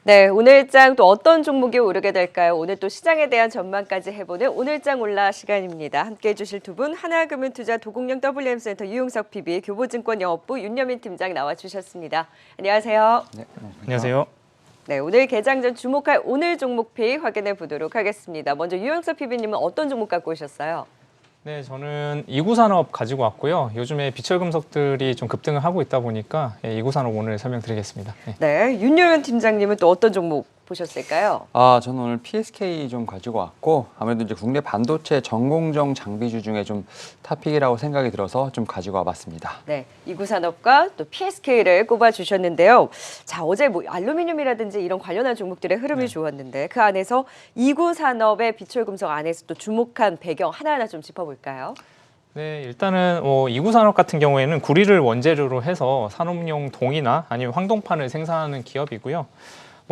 네, 오늘장 또 어떤 종목이 오르게 될까요? 오늘 또 시장에 대한 전망까지 해보는 오늘장 올라 시간입니다. 함께해 주실 두 분, 하나금융투자 도곡령 WM센터 유용석 PB, 교보증권 영업부 윤여민 팀장 나와주셨습니다. 안녕하세요. 네, 안녕하세요. 네, 오늘 개장 전 주목할 오늘 종목픽 확인해 보도록 하겠습니다. 먼저 유용석 PB님은 어떤 종목 갖고 오셨어요? 네, 저는 이구산업 가지고 왔고요. 요즘에 비철금속들이 좀 급등을 하고 있다 보니까 이구산업 오늘 설명드리겠습니다. 네. 네, 윤여민 팀장님은 또 어떤 종목 보셨을까요? 저는 오늘 PSK 좀 가지고 왔고 아무래도 이제 국내 반도체 전공정 장비주 중에 좀 탑픽이라고 생각이 들어서 좀 가지고 와봤습니다. 네, 이구산업과 또 PSK를 꼽아주셨는데요. 자, 어제 뭐 알루미늄이라든지 이런 관련한 종목들의 흐름이 좋았는데 그 안에서 이구산업의 비철금속 안에서 또 주목한 배경 하나하나 좀 짚어볼까요? 네, 일단은 이구산업 같은 경우에는 구리를 원재료로 해서 산업용 동이나 아니면 황동판을 생산하는 기업이고요.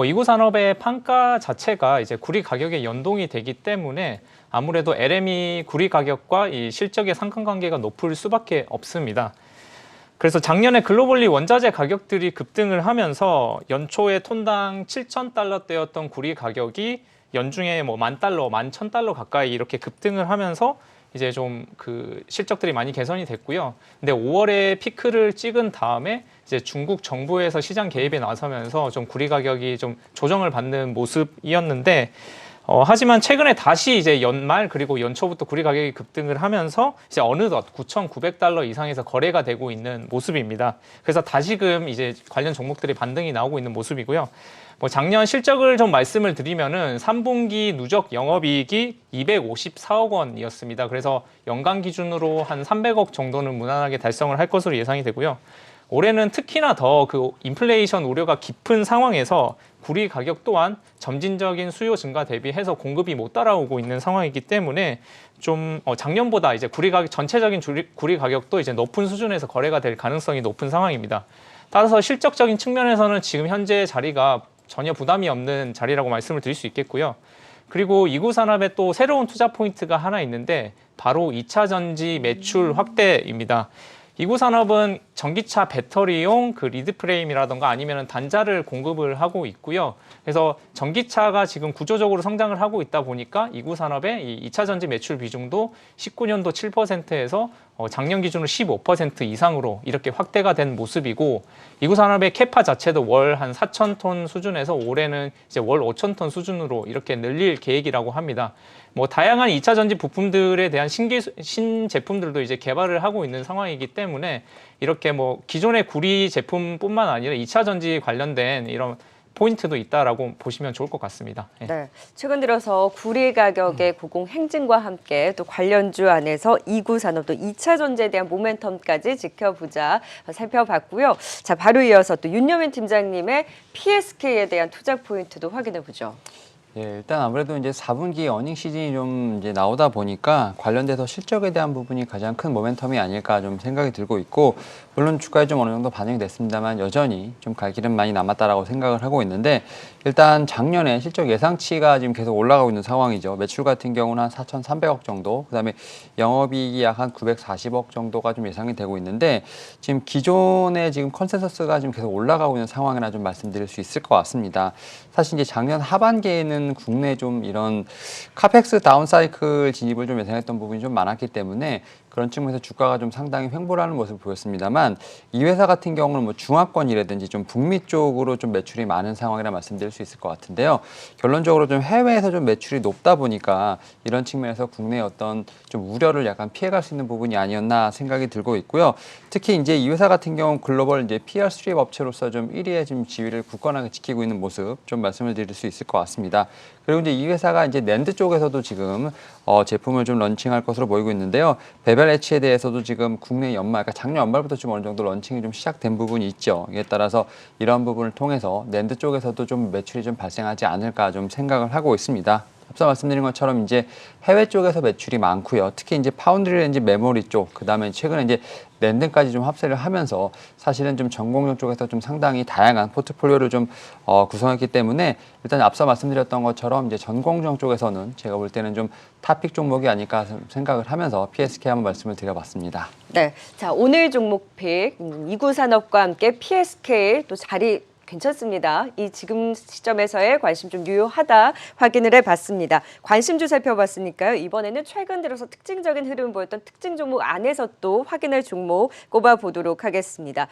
이구산업의 판가 자체가 이제 구리 가격에 연동이 되기 때문에 아무래도 LME 구리 가격과 이 실적의 상관관계가 높을 수밖에 없습니다. 그래서 작년에 글로벌리 원자재 가격들이 급등을 하면서 연초에 톤당 7,000달러대였던 구리 가격이 연중에 뭐 10,000달러, 11,000달러 가까이 이렇게 급등을 하면서 이제 좀 그 실적들이 많이 개선이 됐고요. 근데 5월에 피크를 찍은 다음에 이제 중국 정부에서 시장 개입에 나서면서 좀 구리 가격이 좀 조정을 받는 모습이었는데 하지만 최근에 다시 이제 연말 그리고 연초부터 구리 가격이 급등을 하면서 이제 어느덧 9,900달러 이상에서 거래가 되고 있는 모습입니다. 그래서 다시금 이제 관련 종목들의 반등이 나오고 있는 모습이고요. 작년 실적을 좀 말씀을 드리면은 3분기 누적 영업이익이 254억 원이었습니다. 그래서 연간 기준으로 한 300억 정도는 무난하게 달성을 할 것으로 예상이 되고요. 올해는 특히나 더 그 인플레이션 우려가 깊은 상황에서 구리 가격 또한 점진적인 수요 증가 대비해서 공급이 못 따라오고 있는 상황이기 때문에 좀 작년보다 이제 구리 가격 전체적인 구리 가격도 이제 높은 수준에서 거래가 될 가능성이 높은 상황입니다. 따라서 실적적인 측면에서는 지금 현재 자리가 전혀 부담이 없는 자리라고 말씀을 드릴 수 있겠고요. 그리고 이구산업에 또 새로운 투자 포인트가 하나 있는데 바로 2차 전지 매출 확대입니다. 이구산업은 전기차 배터리용 그 리드 프레임이라던가 아니면 단자를 공급을 하고 있고요. 그래서 전기차가 지금 구조적으로 성장을 하고 있다 보니까 이구산업의 이 2차 전지 매출 비중도 19년도 7%에서 작년 기준으로 15% 이상으로 이렇게 확대가 된 모습이고 이구산업의 캐파 자체도 월 한 4,000톤 수준에서 올해는 이제 월 5,000톤 수준으로 이렇게 늘릴 계획이라고 합니다. 다양한 2차 전지 부품들에 대한 신제품들도 이제 개발을 하고 있는 상황이기 때문에 이렇게 기존의 구리 제품뿐만 아니라 2차 전지 관련된 이런 포인트도 있다라고 보시면 좋을 것 같습니다. 네, 최근 들어서 구리 가격의 고공행진과 함께 또 관련주 안에서 이구산업도 2차 전지에 대한 모멘텀까지 지켜보자 살펴봤고요. 자, 바로 이어서 또 윤여민 팀장님의 PSK에 대한 투자 포인트도 확인해 보죠. 예, 일단 아무래도 이제 4분기 어닝 시즌이 좀 이제 나오다 보니까 관련돼서 실적에 대한 부분이 가장 큰 모멘텀이 아닐까 좀 생각이 들고 있고, 물론 주가에 좀 어느 정도 반영이 됐습니다만 여전히 좀 갈 길은 많이 남았다라고 생각을 하고 있는데, 일단 작년에 실적 예상치가 지금 계속 올라가고 있는 상황이죠. 매출 같은 경우는 한 4,300억 정도, 그다음에 영업이익이 약 한 940억 정도가 좀 예상이 되고 있는데, 지금 기존의 지금 컨센서스가 지금 계속 올라가고 있는 상황이라 좀 말씀드릴 수 있을 것 같습니다. 사실 이제 작년 하반기에는 국내 좀 이런 카펙스 다운사이클 진입을 좀 예상했던 부분이 좀 많았기 때문에 그런 측면에서 주가가 좀 상당히 횡보하는 모습을 보였습니다만, 이 회사 같은 경우는 중화권이라든지 좀 북미 쪽으로 좀 매출이 많은 상황이라 말씀드릴 수 있을 것 같은데요. 결론적으로 좀 해외에서 좀 매출이 높다 보니까 이런 측면에서 국내의 어떤 좀 우려를 약간 피해갈 수 있는 부분이 아니었나 생각이 들고 있고요. 특히 이제 이 회사 같은 경우는 글로벌 이제 PR 수입 업체로서 좀 1위의 지금 지위를 굳건하게 지키고 있는 모습 좀 말씀을 드릴 수 있을 것 같습니다. 그리고 이제 이 회사가 이제 낸드 쪽에서도 지금 제품을 좀 런칭할 것으로 보이고 있는데요. 베벨 엣치에 대해서도 지금 국내 연말, 그러니까 작년 연말부터 좀 어느 정도 런칭이 좀 시작된 부분이 있죠. 이에 따라서 이런 부분을 통해서 낸드 쪽에서도 좀 매출이 좀 발생하지 않을까 좀 생각을 하고 있습니다. 앞서 말씀드린 것처럼 이제 해외 쪽에서 매출이 많고요. 특히 이제 파운드리 렌즈 메모리 쪽, 그다음에 최근에 이제 낸드까지 좀 합세를 하면서 사실은 좀 전공정 쪽에서 좀 상당히 다양한 포트폴리오를 좀 구성했기 때문에 일단 앞서 말씀드렸던 것처럼 이제 전공정 쪽에서는 제가 볼 때는 좀 탑픽 종목이 아닐까 생각을 하면서 PSK 한번 말씀을 드려봤습니다. 네, 자, 오늘 종목픽 이구산업과 함께 PSK 또 자리 괜찮습니다. 이 지금 시점에서의 관심 좀 유효하다 확인을 해봤습니다. 관심주 살펴봤으니까요. 이번에는 최근 들어서 특징적인 흐름을 보였던 특징 종목 안에서 또 확인할 종목 꼽아보도록 하겠습니다.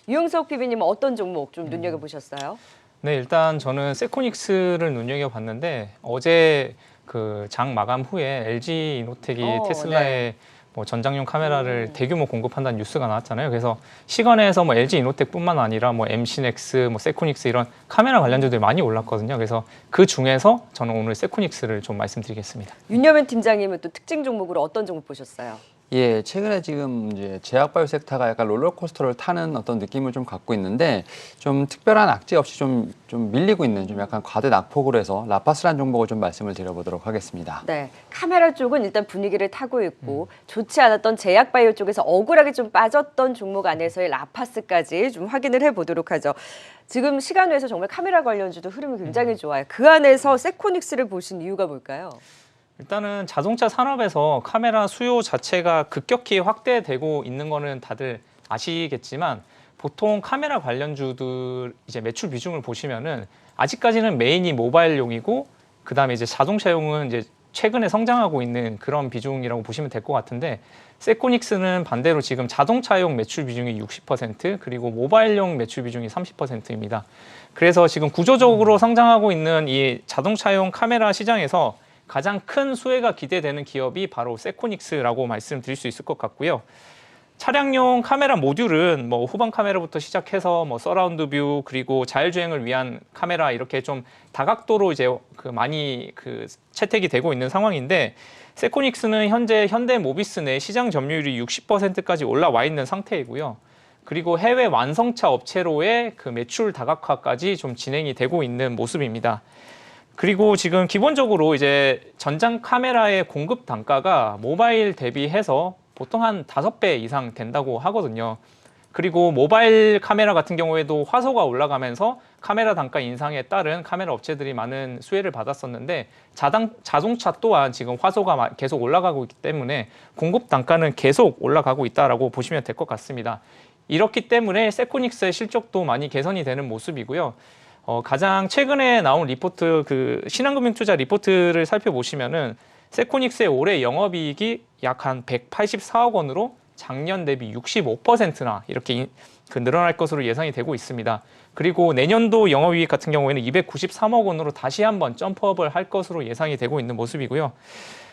유영석 PB님은 어떤 종목 좀 눈여겨보셨어요? 네, 일단 저는 세코닉스를 눈여겨봤는데 어제 그 장 마감 후에 LG 이노텍이 테슬라의 뭐 전장용 카메라를 대규모 공급한다는 뉴스가 나왔잖아요. 그래서 시간에서 뭐 LG 이노텍뿐만 아니라 뭐 MC넥스, 뭐 세코닉스 이런 카메라 관련주들이 많이 올랐거든요. 그래서 그 중에서 저는 오늘 세코닉스를 좀 말씀드리겠습니다. 윤여면 팀장님은 또 특징 종목으로 어떤 종목 보셨어요? 예, 최근에 지금 이제 제약바이오 섹터가 약간 롤러코스터를 타는 어떤 느낌을 좀 갖고 있는데 좀 특별한 악재 없이 좀 밀리고 있는 좀 약간 과대 낙폭으로 해서 라파스란 종목을 좀 말씀을 드려보도록 하겠습니다. 네, 카메라 쪽은 일단 분위기를 타고 있고 좋지 않았던 제약바이오 쪽에서 억울하게 좀 빠졌던 종목 안에서의 라파스까지 좀 확인을 해보도록 하죠. 지금 시간 외에서 정말 카메라 관련주도 흐름이 굉장히 좋아요. 그 안에서 세코닉스를 보신 이유가 뭘까요? 일단은 자동차 산업에서 카메라 수요 자체가 급격히 확대되고 있는 거는 다들 아시겠지만 보통 카메라 관련주들 이제 매출 비중을 보시면은 아직까지는 메인이 모바일용이고 그다음에 이제 자동차용은 이제 최근에 성장하고 있는 그런 비중이라고 보시면 될 것 같은데 세코닉스는 반대로 지금 자동차용 매출 비중이 60% 그리고 모바일용 매출 비중이 30%입니다. 그래서 지금 구조적으로 성장하고 있는 이 자동차용 카메라 시장에서 가장 큰 수혜가 기대되는 기업이 바로 세코닉스라고 말씀드릴 수 있을 것 같고요. 차량용 카메라 모듈은 뭐 후방 카메라부터 시작해서 뭐 서라운드 뷰 그리고 자율주행을 위한 카메라 이렇게 좀 다각도로 이제 많이 채택이 되고 있는 상황인데 세코닉스는 현재 현대모비스 내 시장 점유율이 60%까지 올라와 있는 상태이고요. 그리고 해외 완성차 업체로의 그 매출 다각화까지 좀 진행이 되고 있는 모습입니다. 그리고 지금 기본적으로 이제 전장 카메라의 공급 단가가 모바일 대비해서 보통 한 5배 이상 된다고 하거든요. 그리고 모바일 카메라 같은 경우에도 화소가 올라가면서 카메라 단가 인상에 따른 카메라 업체들이 많은 수혜를 받았었는데 자동차 또한 지금 화소가 계속 올라가고 있기 때문에 공급 단가는 계속 올라가고 있다라고 보시면 될 것 같습니다. 이렇기 때문에 세코닉스의 실적도 많이 개선이 되는 모습이고요. 가장 최근에 나온 리포트 신한금융투자 리포트를 살펴보시면은 세코닉스의 올해 영업이익이 약 한 184억 원으로 작년 대비 65%나 이렇게 늘어날 것으로 예상이 되고 있습니다. 그리고 내년도 영업이익 같은 경우에는 293억 원으로 다시 한번 점프업을 할 것으로 예상이 되고 있는 모습이고요.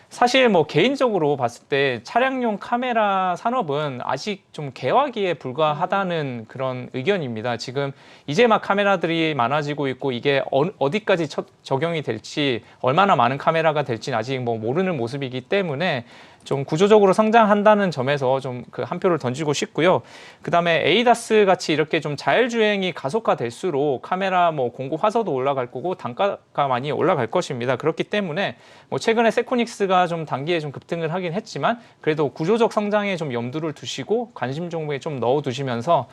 사실 뭐 개인적으로 봤을 때 차량용 카메라 산업은 아직 좀 개화기에 불과하다는 그런 의견입니다. 지금 이제 막 카메라들이 많아지고 있고 이게 어디까지 적용이 될지 얼마나 많은 카메라가 될지는 아직 뭐 모르는 모습이기 때문에 좀 구조적으로 성장한다는 점에서 좀 한 표를 던지고 싶고요. 그다음에 에이다스 같이 이렇게 좀 자율주행이 가속화될수록 카메라 뭐 공급 화소도 올라갈 거고 단가가 많이 올라갈 것입니다. 그렇기 때문에 뭐 최근에 세코닉스가 좀 단기에 좀 급등을 하긴 했지만 그래도 구조적 성장에 좀 염두를 두시고 관심 종목에 좀 넣어두시면서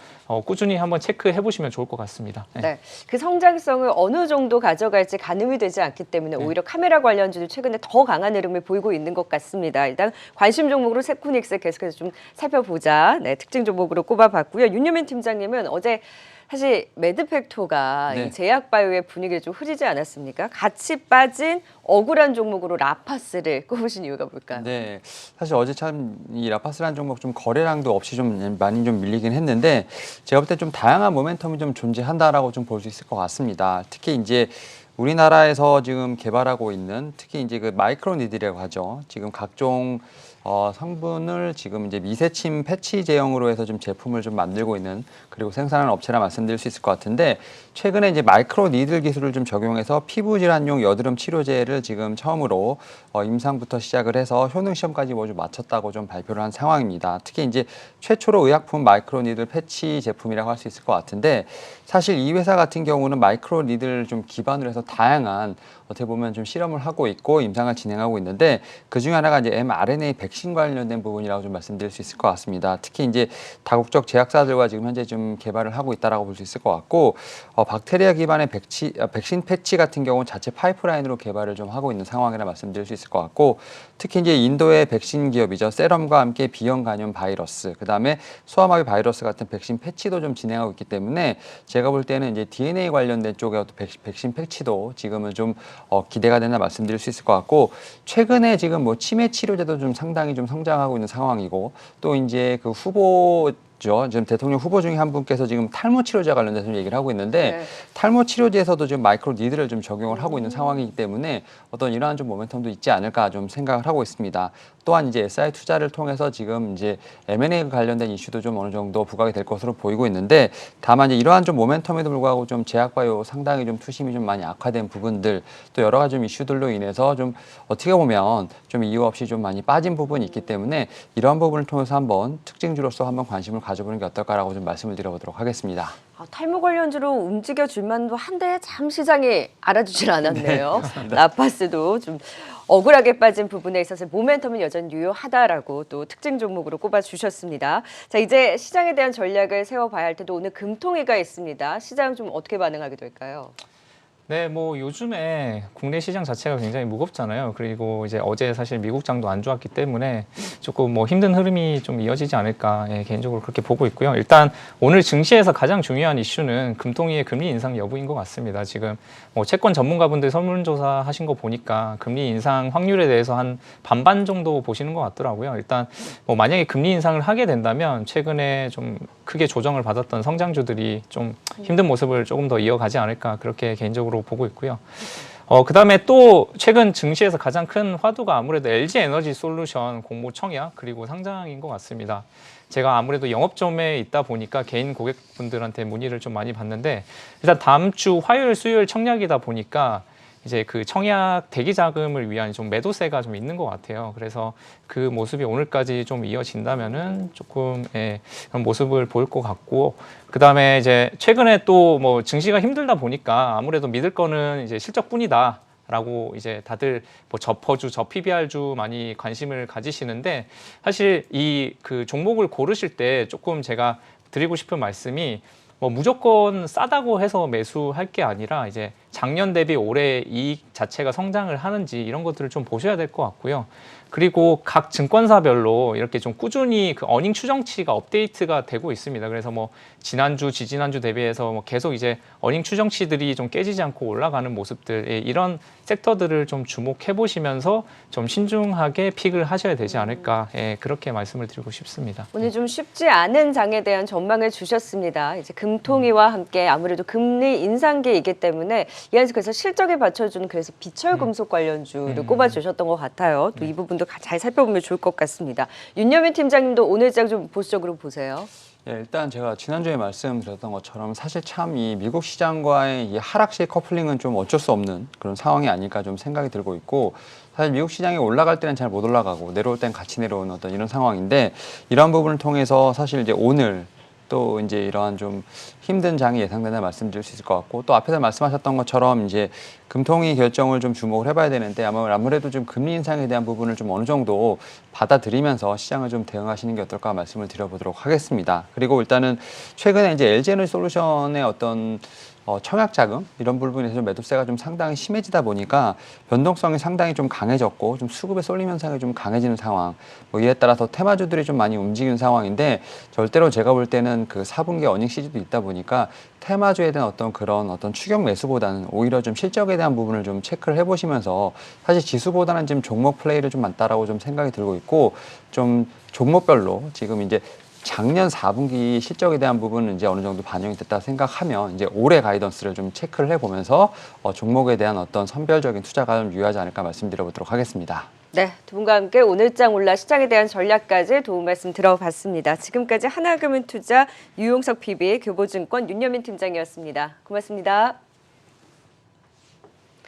꾸준히 한번 체크해 보시면 좋을 것 같습니다. 네, 그 성장성을 어느 정도 가져갈지 가늠이 되지 않기 때문에 오히려 카메라 관련주도 최근에 더 강한 흐름을 보이고 있는 것 같습니다. 일단 관심 종목으로 세코닉스 계속해서 좀 살펴보자. 네, 특징 종목으로 꼽아봤고요. 윤여민 팀장님은 어제 사실 매드팩토가 이 제약바이오의 분위기를 좀 흐리지 않았습니까? 같이 빠진 억울한 종목으로 라파스를 꼽으신 이유가 뭘까요? 네, 사실 어제 참 이 라파스라는 종목 좀 거래량도 없이 좀 많이 좀 밀리긴 했는데 제가 볼 때 좀 다양한 모멘텀이 좀 존재한다라고 좀 볼 수 있을 것 같습니다. 특히 이제 우리나라에서 지금 개발하고 있는 특히 이제 그 마이크로 니들이라고 하죠. 지금 각종 성분을 지금 이제 미세침 패치 제형으로 해서 좀 제품을 좀 만들고 있는 그리고 생산하는 업체라 말씀드릴 수 있을 것 같은데 최근에 이제 마이크로 니들 기술을 좀 적용해서 피부 질환용 여드름 치료제를 지금 처음으로 임상부터 시작을 해서 효능 시험까지 모두 마쳤다고 좀 발표를 한 상황입니다. 특히 이제 최초로 의약품 마이크로 니들 패치 제품이라고 할 수 있을 것 같은데 사실 이 회사 같은 경우는 마이크로 니들을 좀 기반으로 해서 다양한 어떻게 보면 좀 실험을 하고 있고 임상을 진행하고 있는데 그 중에 하나가 이제 mRNA 백신 관련된 부분이라고 좀 말씀드릴 수 있을 것 같습니다. 특히 이제 다국적 제약사들과 지금 현재 좀 개발을 하고 있다라고 볼 수 있을 것 같고 박테리아 기반의 백신 패치 같은 경우는 자체 파이프라인으로 개발을 좀 하고 있는 상황이라 말씀드릴 수 있을 것 같고 특히 이제 인도의 백신 기업이죠. 세럼과 함께 비형 간염 바이러스, 그다음에 소아마비 바이러스 같은 백신 패치도 좀 진행하고 있기 때문에 제가 볼 때는 이제 DNA 관련된 쪽의 어떤 백신 패치도 지금은 좀 기대가 된다 말씀드릴 수 있을 것 같고, 최근에 지금 뭐 치매 치료제도 좀 상당히 좀 성장하고 있는 상황이고, 또 이제 그 지금 대통령 후보 중에 한 분께서 지금 탈모 치료제 관련돼서 좀 얘기를 하고 있는데 네. 탈모 치료제에서도 지금 마이크로 니들을 좀 적용을 하고 있는 상황이기 때문에 어떤 이러한 좀 모멘텀도 있지 않을까 좀 생각을 하고 있습니다. 또한 이제 SI 투자를 통해서 지금 이제 M&A 관련된 이슈도 좀 어느 정도 부각이 될 것으로 보이고 있는데, 다만 이제 이러한 좀 모멘텀에도 불구하고 좀 제약바이오 상당히 좀 투심이 좀 많이 악화된 부분들, 또 여러 가지 좀 이슈들로 인해서 좀 어떻게 보면 좀 이유 없이 좀 많이 빠진 부분이 있기 때문에 이러한 부분을 통해서 한번 특징주로서 한번 관심을 가져보는 게 어떨까라고 좀 말씀을 드려보도록 하겠습니다. 탈모 관련주로 움직여줄 만도 한데 참 시장이 알아주질 않았네요. 라파스도 좀 억울하게 빠진 부분에 있어서 모멘텀은 여전히 유효하다라고 또 특징 종목으로 꼽아주셨습니다. 자, 이제 시장에 대한 전략을 세워봐야 할 텐데 오늘 금통위가 있습니다. 시장 좀 어떻게 반응하게 될까요? 네, 뭐 요즘에 국내 시장 자체가 굉장히 무겁잖아요. 그리고 이제 어제 사실 미국장도 안 좋았기 때문에 조금 뭐 힘든 흐름이 좀 이어지지 않을까, 개인적으로 그렇게 보고 있고요. 일단 오늘 증시에서 가장 중요한 이슈는 금통위의 금리 인상 여부인 것 같습니다. 지금 뭐 채권 전문가분들 설문조사 하신 거 보니까 금리 인상 확률에 대해서 한 반반 정도 보시는 것 같더라고요. 일단 뭐 만약에 금리 인상을 하게 된다면 최근에 좀 크게 조정을 받았던 성장주들이 좀 힘든 모습을 조금 더 이어가지 않을까, 그렇게 개인적으로 보고 있고요. 그다음에 또 최근 증시에서 가장 큰 화두가 아무래도 LG 에너지 솔루션 공모 청약 그리고 상장인 것 같습니다. 제가 아무래도 영업점에 있다 보니까 개인 고객분들한테 문의를 좀 많이 받는데, 일단 다음 주 화요일, 수요일 청약이다 보니까 이제 그 청약 대기 자금을 위한 좀 매도세가 좀 있는 것 같아요. 그래서 그 모습이 오늘까지 좀 이어진다면은 조금 그런 모습을 보일 것 같고, 그 다음에 이제 최근에 또 뭐 증시가 힘들다 보니까 아무래도 믿을 거는 이제 실적뿐이다. 라고 이제 다들 뭐 저퍼주, 저PBR주 많이 관심을 가지시는데, 사실 이 그 종목을 고르실 때 조금 제가 드리고 싶은 말씀이, 뭐 무조건 싸다고 해서 매수할 게 아니라 이제 작년 대비 올해 이익 자체가 성장을 하는지 이런 것들을 좀 보셔야 될 것 같고요. 그리고 각 증권사별로 이렇게 좀 꾸준히 그 어닝 추정치가 업데이트가 되고 있습니다. 그래서 뭐 지난주, 지지난주 대비해서 뭐 계속 이제 어닝 추정치들이 좀 깨지지 않고 올라가는 모습들, 이런 섹터들을 좀 주목해 보시면서 좀 신중하게 픽을 하셔야 되지 않을까, 그렇게 말씀을 드리고 싶습니다. 오늘 좀 쉽지 않은 장에 대한 전망을 주셨습니다. 이제 금통위와 함께 아무래도 금리 인상기이기 때문에 이 안에서 그래서 실적에 받쳐주는 그래서 비철금속 관련주를 꼽아주셨던 것 같아요. 또 이 부분도 잘 살펴보면 좋을 것 같습니다. 윤여민 팀장님도 오늘 장 좀 보수적으로 보세요. 일단 제가 지난주에 말씀드렸던 것처럼 사실 참 이 미국 시장과의 이 하락시 커플링은 좀 어쩔 수 없는 그런 상황이 아닐까 좀 생각이 들고 있고, 사실 미국 시장이 올라갈 때는 잘 못 올라가고 내려올 땐 같이 내려오는 어떤 이런 상황인데, 이러한 부분을 통해서 사실 이제 오늘 또 이제 이러한 좀 힘든 장이 예상된다 말씀드릴 수 있을 것 같고, 또 앞에서 말씀하셨던 것처럼 이제 금통위 결정을 좀 주목을 해봐야 되는데, 아무래도 좀 금리 인상에 대한 부분을 좀 어느 정도 받아들이면서 시장을 좀 대응하시는 게 어떨까 말씀을 드려보도록 하겠습니다. 그리고 일단은 최근에 이제 LG에너지 솔루션의 어떤 청약 자금 이런 부분에서 매도세가 좀 상당히 심해지다 보니까 변동성이 상당히 좀 강해졌고, 좀 수급의 쏠림 현상이 좀 강해지는 상황, 뭐 이에 따라서 테마주들이 좀 많이 움직이는 상황인데, 절대로 제가 볼 때는 그 4분기 어닝 시즌도 있다 보니까 테마주에 대한 어떤 추격 매수보다는 오히려 좀 실적에 대한 부분을 좀 체크를 해보시면서, 사실 지수보다는 지금 종목 플레이를 좀 맞다라고 좀 생각이 들고 있고, 좀 종목별로 지금 이제 작년 4분기 실적에 대한 부분은 이제 어느 정도 반영이 됐다 생각하면 이제 올해 가이던스를 좀 체크를 해보면서 종목에 대한 어떤 선별적인 투자가 좀 유효하지 않을까 말씀드려보도록 하겠습니다. 네, 두 분과 함께 오늘장 올라 시장에 대한 전략까지 도움 말씀 들어봤습니다. 지금까지 하나금융투자 유용석 PB, 교보증권 윤여민 팀장이었습니다. 고맙습니다.